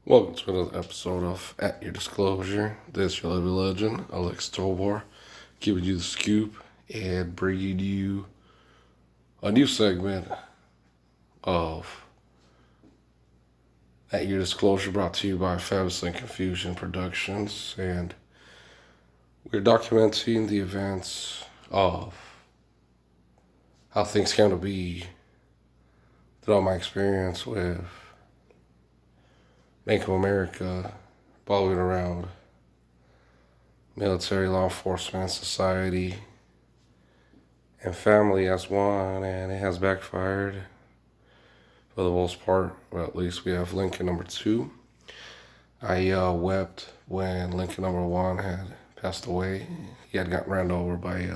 Welcome to another episode of At Your Disclosure. This is your living legend, Alex Tovar, giving you the scoop and bringing you a new segment of At Your Disclosure, brought to you by Famous and Confusion Productions. And we're documenting the events of how things came to be throughout my experience with Bank of America, following around military, law enforcement, society, and family as one, and it has backfired for the most part. Well, at least we have Lincoln number 2. I wept when Lincoln number 1 had passed away. He had gotten ran over by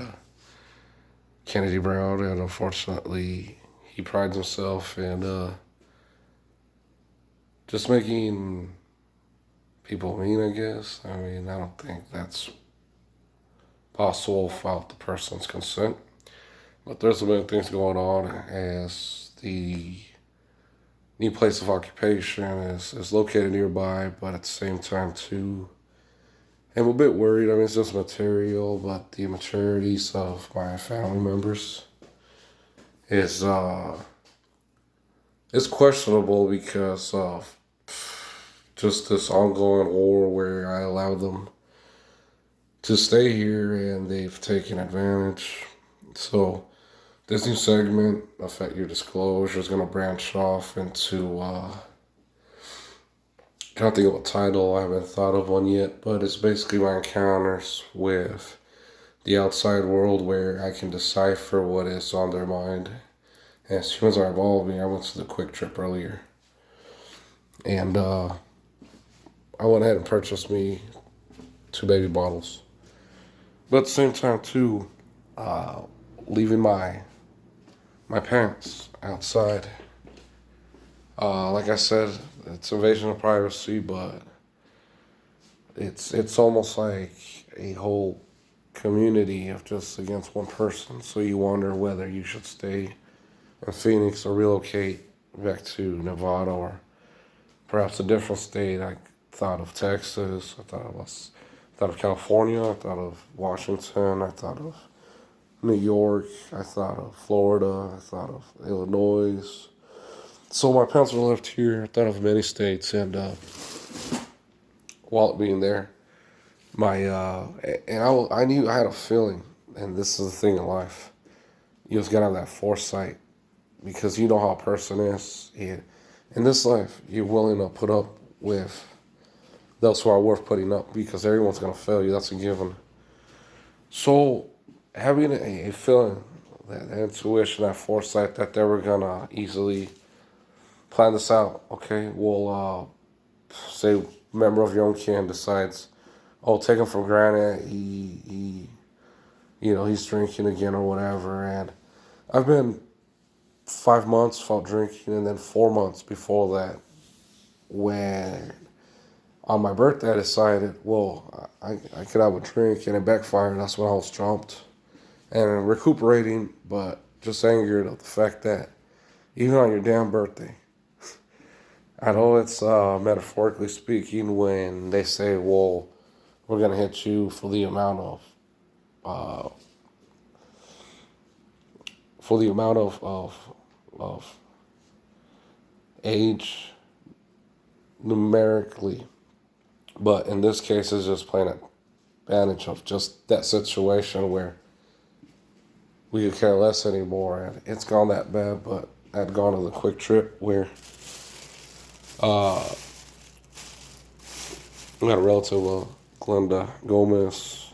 Kennedy Brown, and unfortunately, he prides himself in just making people mean, I guess. I mean, I don't think that's possible without the person's consent. But there's been things going on as the new place of occupation is located nearby, but at the same time, too, I'm a bit worried. I mean, it's just material, but the immaturities of my family members is it's questionable because of just this ongoing war where I allow them to stay here and they've taken advantage. So this new segment, Affect Your Disclosure, is going to branch off into, can't think of a title, I haven't thought of one yet, but it's basically my encounters with the outside world where I can decipher what is on their mind. As humans are evolving, I went to the Quick Trip earlier, and I went ahead and purchased me 2 baby bottles. But at the same time, too, leaving my parents outside. Like I said, it's invasion of privacy, but it's almost like a whole community of just against one person. So you wonder whether you should stay in Phoenix or relocate back to Nevada or perhaps a different state. I thought of Texas. I thought of California. I thought of Washington. I thought of New York. I thought of Florida. I thought of Illinois. So my parents were left here. I thought of many states, and while it being there, I knew I had a feeling, and this is the thing in life. You just gotta have that foresight because you know how a person is. And in this life, you're willing to put up with those who are worth putting up because everyone's gonna fail you. That's a given. So having a feeling, that intuition, that foresight that they were gonna easily plan this out. Okay, well, say a member of your own kin decides, oh, take him for granted. He's drinking again or whatever. And I've been 5 months without drinking, and then 4 months before that, when on my birthday I decided, well, I could have a drink, and it backfired. That's when I was jumped and recuperating, but just angered of the fact that even on your damn birthday, I know it's metaphorically speaking when they say, well, we're going to hit you for the amount uh, of age numerically. But in this case, it's just playing advantage of just that situation where we could care less anymore. And it's gone that bad, but I'd gone to the Quick Trip where we had a relative, Glenda Gomez,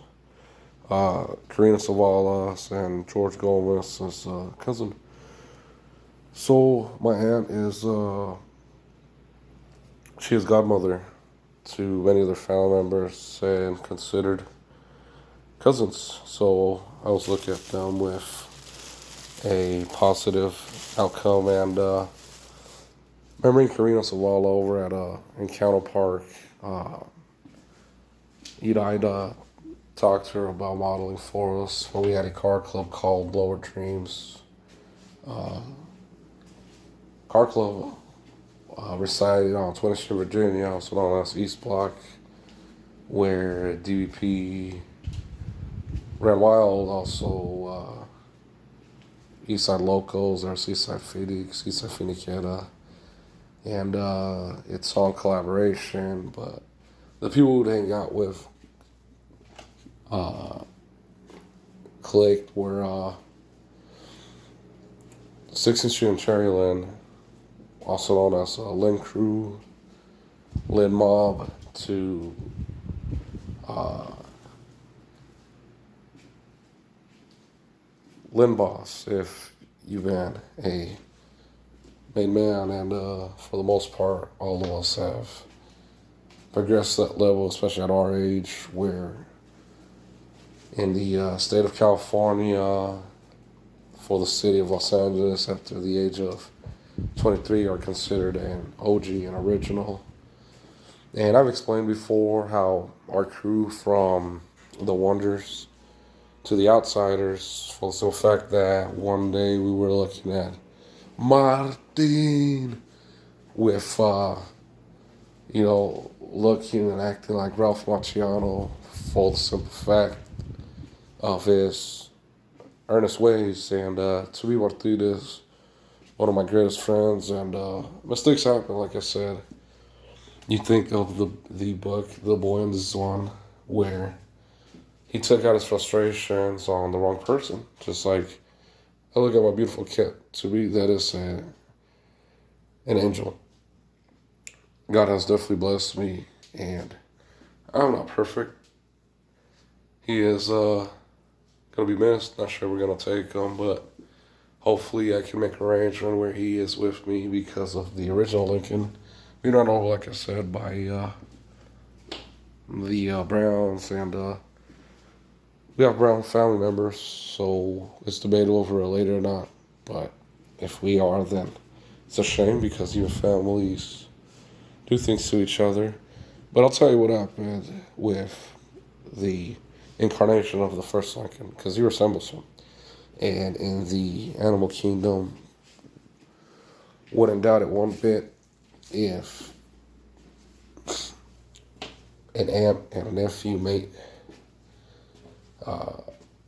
Karina Savalas, and George Gomez's cousin. So my aunt is, she is godmother to many of their family members and considered cousins. So I was looking at them with a positive outcome, and remembering Karina Savala over at Encounter Park, Ida talked to her about modeling for us when we had a car club called Lower Dreams. Car club resided on 20th Street, Virginia, also known as East Block, where DVP ran wild. Also, Eastside Locals, or Seaside Phoenix, Eastside Phoeniciana, and it's on collaboration. But the people who would hang out with clicked were 16th Street and Cherryland, also known as Lynn Crew, Lynn Mob, to Lynn Boss, if you've been a made man, and for the most part, all of us have progressed to that level, especially at our age, where in the state of California, for the city of Los Angeles, after the age of 23, are considered an OG, an original. And I've explained before how our crew, from the Wonders to the Outsiders, for the simple fact that one day we were looking at Martin with, looking and acting like Ralph Macchiano, for the simple fact of his earnest ways. And to be Martinez, one of my greatest friends, and mistakes happen, like I said. You think of the book, The Boy and the Swan, where he took out his frustrations on the wrong person. Just like, I look at my beautiful kid. To me, that is an angel. God has definitely blessed me, and I'm not perfect. He is going to be missed. Not sure we're going to take him, but hopefully I can make arrangement where he is with me, because of the original Lincoln. We don't know, like I said, by the Browns, and we have Brown family members, so it's debatable if we're related or not. But if we are, then it's a shame, because even families do things to each other. But I'll tell you what happened with the incarnation of the first Lincoln, because he resembles him. And in the animal kingdom, wouldn't doubt it one bit if an aunt and a nephew mate,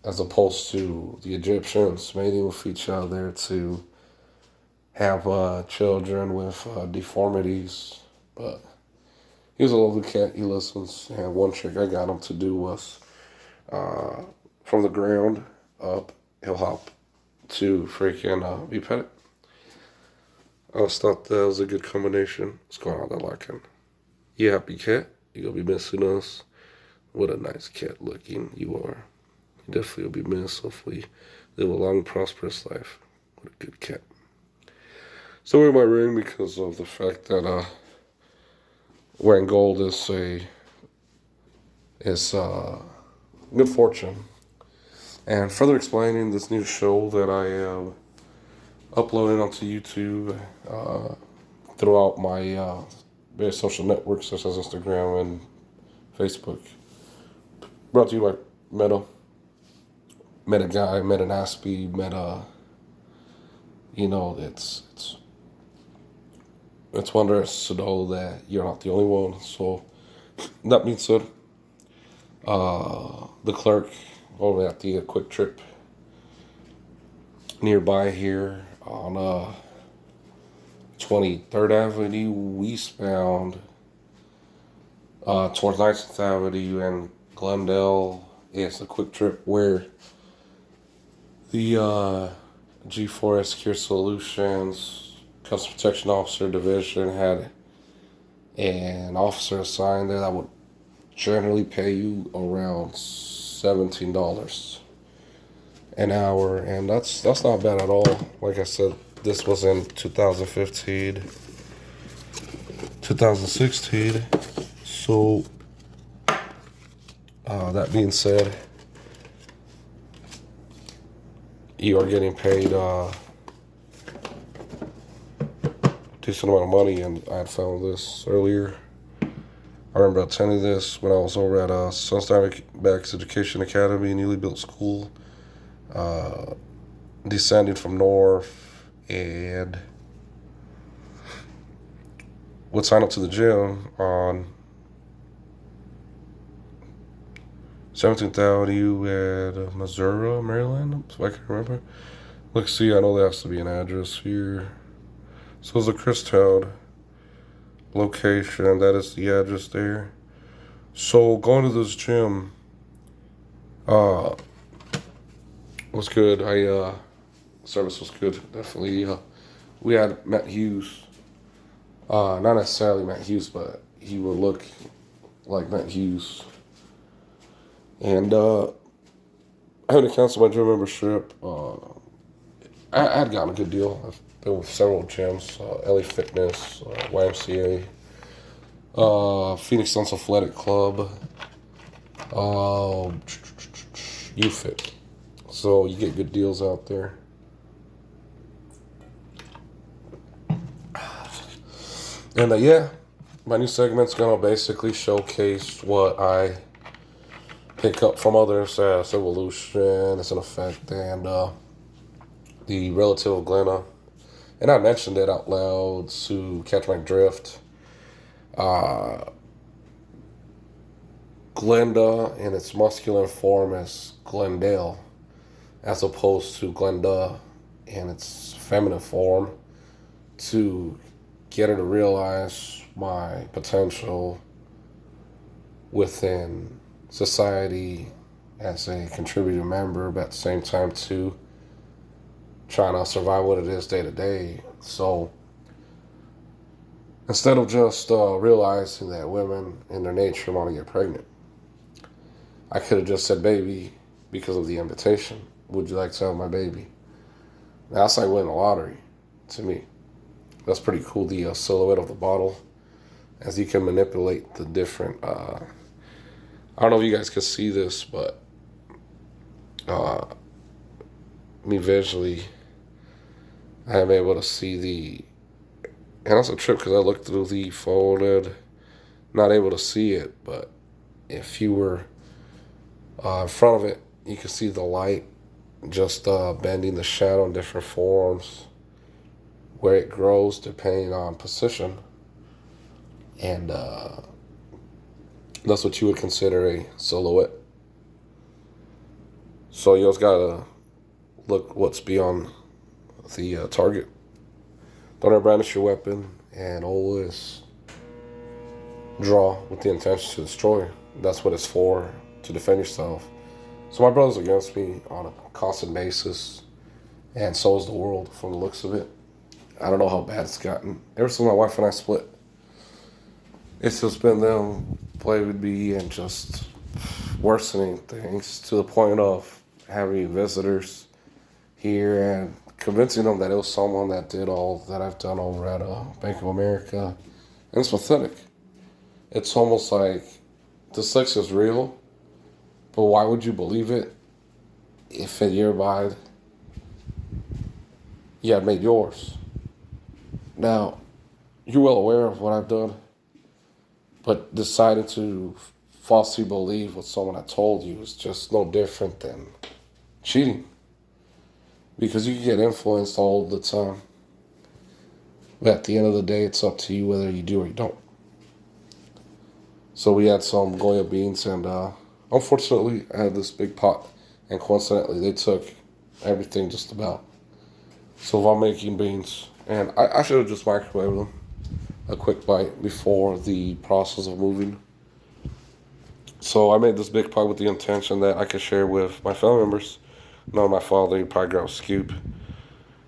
as opposed to the Egyptians mating with each other to have children with deformities. But he was a lovely cat. He listens. And one trick I got him to do was, from the ground up, he'll hop to freaking be petted. I always thought that was a good combination. What's going on there, Larkin? You happy cat? You gonna be missing us? What a nice cat looking you are. You definitely will be missed. Hopefully live a long, prosperous life. What a good cat. So wearing my ring because of the fact that wearing gold is good fortune. And further explaining this new show that I am uploading onto YouTube, throughout my various social networks such as Instagram and Facebook. Brought to you by Meta. Meta Guy, Meta Nasby, Meta. It's wondrous to know that you're not the only one. So that being said, the clerk over at the Quick Trip nearby here on 23rd Avenue eastbound, towards 19th Avenue and Glendale, is a Quick Trip where the G4 Secure Solutions Customer Protection Officer Division had an officer assigned there that would generally pay you around $17 an hour, and that's not bad at all. Like I said, this was in 2015, 2016. So that being said, you are getting paid a decent amount of money, and I had found this earlier. I remember attending this when I was over at Sunshine Backs Education Academy, newly built school, descending from north, and would sign up to the gym on 17th Avenue at Missouri, Maryland, so I can remember. Let's see, I know there has to be an address here. So it's a Christown location, that is the address there. So going to this gym uh was good. Service was good, definitely. We had Matt Hughes. Not necessarily Matt Hughes, but he would look like Matt Hughes. And I had to cancel my gym membership. I had gotten a good deal. I've been with several gyms, LA Fitness, YMCA, Phoenix Suns Athletic Club, UFIT. So you get good deals out there. And yeah, my new segment's gonna basically showcase what I pick up from others as evolution, as an effect, and the relative of Glenna. And I mentioned it out loud to catch my drift. Glenda in its masculine form is Glendale, as opposed to Glenda in its feminine form, to get her to realize my potential within society as a contributing member, but at the same time too trying to survive what it is day to day. So instead of just realizing that women in their nature want to get pregnant, I could have just said baby because of the invitation. Would you like to have my baby? That's like winning the lottery to me. That's pretty cool, the silhouette of the bottle, as you can manipulate the different, I don't know if you guys can see this, but me visually, I am able to see the, and that's a trip because I looked through the folded, not able to see it, but if you were in front of it, you can see the light just bending the shadow in different forms, where it grows depending on position. And that's what you would consider a silhouette. So you always gotta look what's beyond the target. Don't ever brandish your weapon, and always draw with the intention to destroy. That's what it's for, to defend yourself. So my brother's against me on a constant basis, and so is the world from the looks of it. I don't know how bad it's gotten. Ever since my wife and I split, it's just been them play with me and just worsening things to the point of having visitors here and convincing them that it was someone that did all that I've done over at Bank of America. And it's pathetic. It's almost like the sex is real, but why would you believe it if in your mind you had made yours? Now, you're well aware of what I've done, but deciding to falsely believe what someone had told you is just no different than cheating. Because you can get influenced all the time. But at the end of the day, it's up to you whether you do or you don't. So we had some Goya beans, and unfortunately, I had this big pot, and coincidentally, they took everything just about. So if I'm making beans, and I should have just microwaved them, a quick bite before the process of moving. So I made this big pot with the intention that I could share with my family members. Knowing my father, he'd probably grab a scoop.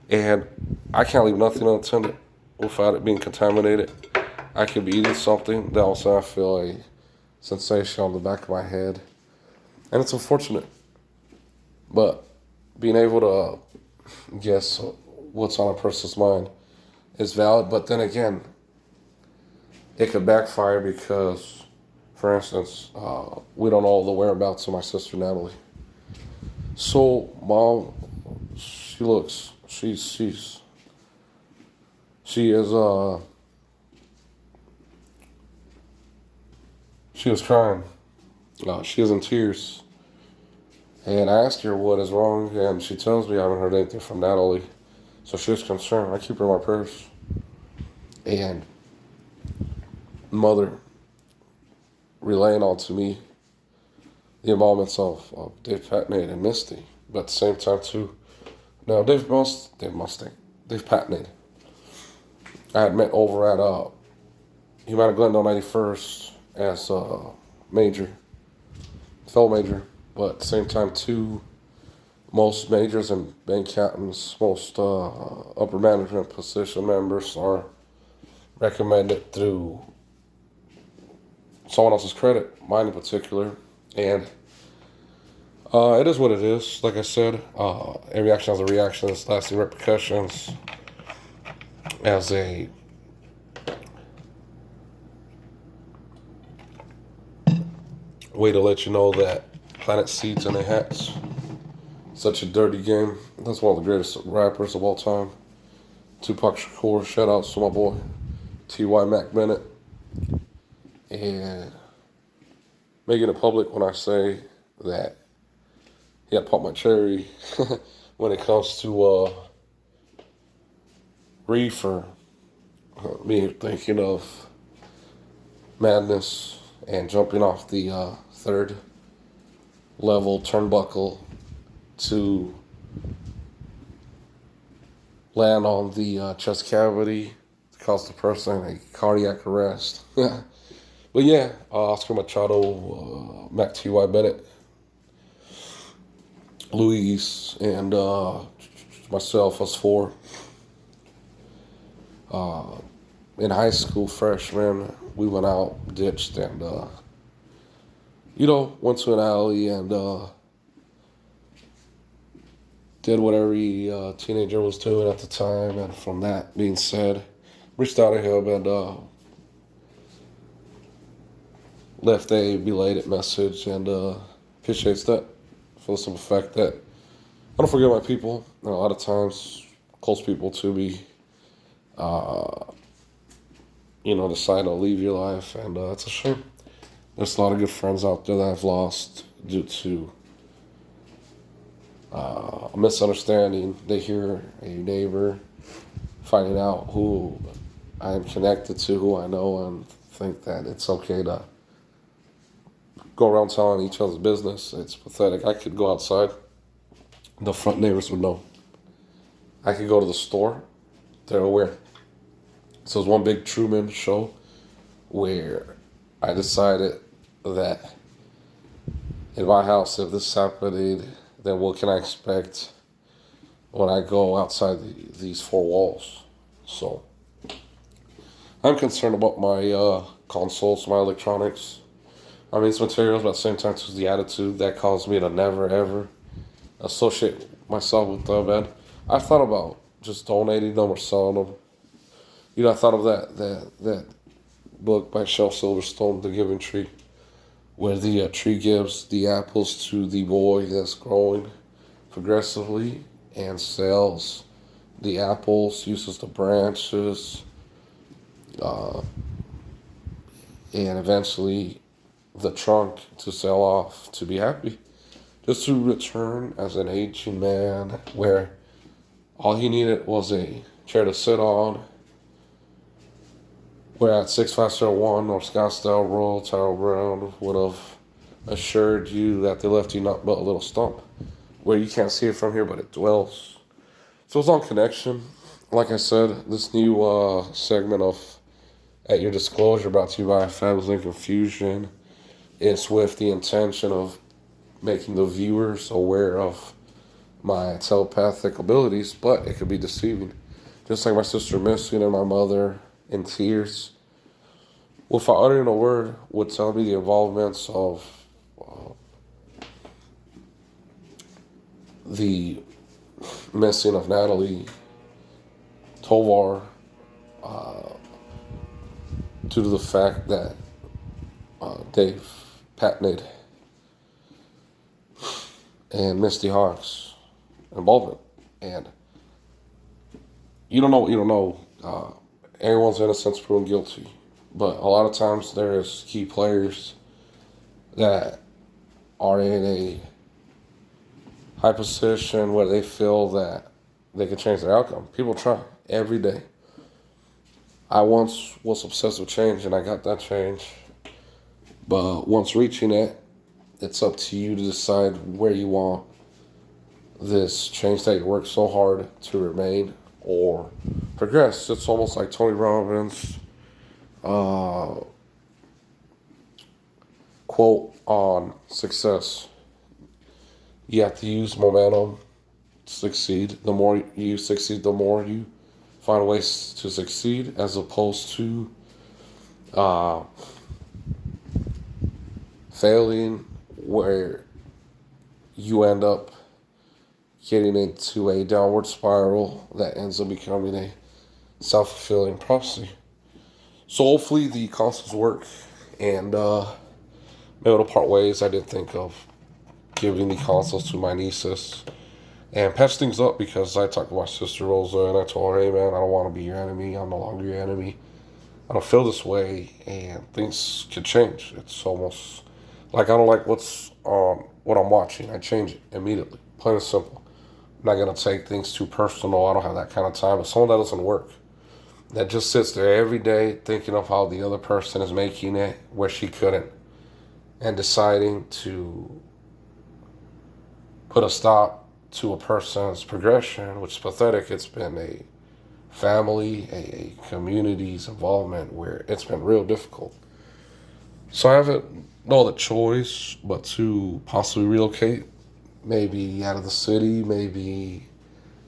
And I can't leave nothing unattended without it being contaminated. I could be eating something that also I feel a sensation on the back of my head. And it's unfortunate. But being able to guess what's on a person's mind is valid. But then again, it could backfire because, for instance, we don't know the whereabouts of my sister Natalie. So mom, she was crying. She is in tears. And I asked her what is wrong, and she tells me I haven't heard anything from Natalie. So she was concerned. I keep her in my purse. And mother relaying on to me the involvements of Dave Patnade and Misty, but at the same time too. Now Dave Patnade, I had met over at he met at Glendale 91st as a fellow major, but at the same time too, most majors and bank captains, most upper management position members are recommended through someone else's credit, mine in particular, and it is what it is. Like I said, every action has a reaction, it's lasting repercussions. As a way to let you know that Planet Seeds and the Hats, such a dirty game. That's one of the greatest rappers of all time. Tupac Shakur, shout outs to my boy T.Y. Mac Bennett. And making it public when I say that he had popped my cherry when it comes to reefer. Me thinking of madness and jumping off the third level turnbuckle to land on the chest cavity to cause the person a cardiac arrest. But yeah, Oscar Machado, Mac T.Y. Bennett, Luis, and myself, us four. In high school, freshman, we went out, ditched, and, went to an alley and did what every teenager was doing at the time. And from that being said, reached out to him and left a belated message, and appreciates that for the simple fact that I don't forget my people. And a lot of times, close people to me, decide to leave your life, and it's a shame. There's a lot of good friends out there that I've lost due to a misunderstanding. They hear a neighbor finding out who I am connected to, who I know, and think that it's okay to go around telling each other's business. It's pathetic. I could go outside, the front neighbors would know. I could go to the store, they're aware. So it was one big Truman show where I decided that in my house, if this is happening, then what can I expect when I go outside these four walls? So I'm concerned about my consoles, my electronics. I mean, it's materials, but at the same time, it's the attitude that caused me to never, ever associate myself with them. And I thought about just donating them or selling them. I thought of that book by Shel Silverstone, The Giving Tree, where the tree gives the apples to the boy that's growing progressively and sells the apples, uses the branches, and eventually the trunk to sell off to be happy. Just to return as an aging man where all he needed was a chair to sit on. Where at 6501 North Scottsdale Road, Tyrell Brown would have assured you that they left you not but a little stump, where you can't see it from here, but it dwells. So it's on connection. Like I said, this new segment of At Your Disclosure, brought to you by Family Confusion, is with the intention of making the viewers aware of my telepathic abilities, but it could be deceiving. Just like my sister Missy and my mother in tears, without uttering a word, would tell me the involvements of the missing of Natalie Tovar, due to the fact that Dave Patnade and Misty Hawks involvement. And you don't know what you don't know. Everyone's innocence proven guilty. But a lot of times there's key players that are in a high position where they feel that they can change their outcome. People try every day. I once was obsessed with change and I got that change. But once reaching it, it's up to you to decide where you want this change that you worked so hard to remain or progress. It's almost like Tony Robbins' uh, quote on success. You have to use momentum to succeed. The more you succeed, the more you find ways to succeed, as opposed to uh, failing, where you end up getting into a downward spiral that ends up becoming a self-fulfilling prophecy. So hopefully the consoles work, and maybe to part ways. I did think of giving the consoles to my nieces and patch things up, because I talked to my sister Rosa and I told her, hey man, I don't want to be your enemy. I'm no longer your enemy. I don't feel this way, and things could change. It's almost like I don't like what I'm watching. I change it immediately, plain and simple. I'm not gonna take things too personal. I don't have that kind of time. But someone that doesn't work, that just sits there every day thinking of how the other person is making it where she couldn't, and deciding to put a stop to a person's progression, which is pathetic. It's been a family, a community's involvement where it's been real difficult. So I haven't no other choice but to possibly relocate, maybe out of the city, maybe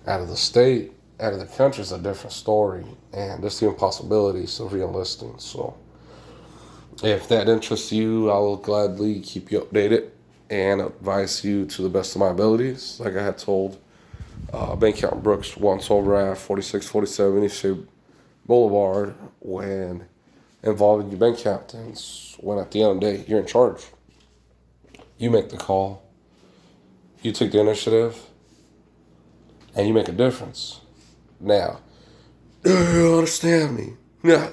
out of the state, out of the country is a different story, and there's the impossibilities of re-enlisting. So if that interests you, I'll gladly keep you updated and advise you to the best of my abilities. Like I had told Bank Captain Brooks once over at 4647 East Shea Boulevard, when involving your bank captains, when at the end of the day, you're in charge. You make the call, you take the initiative, and you make a difference. Now, do you understand me? Yeah.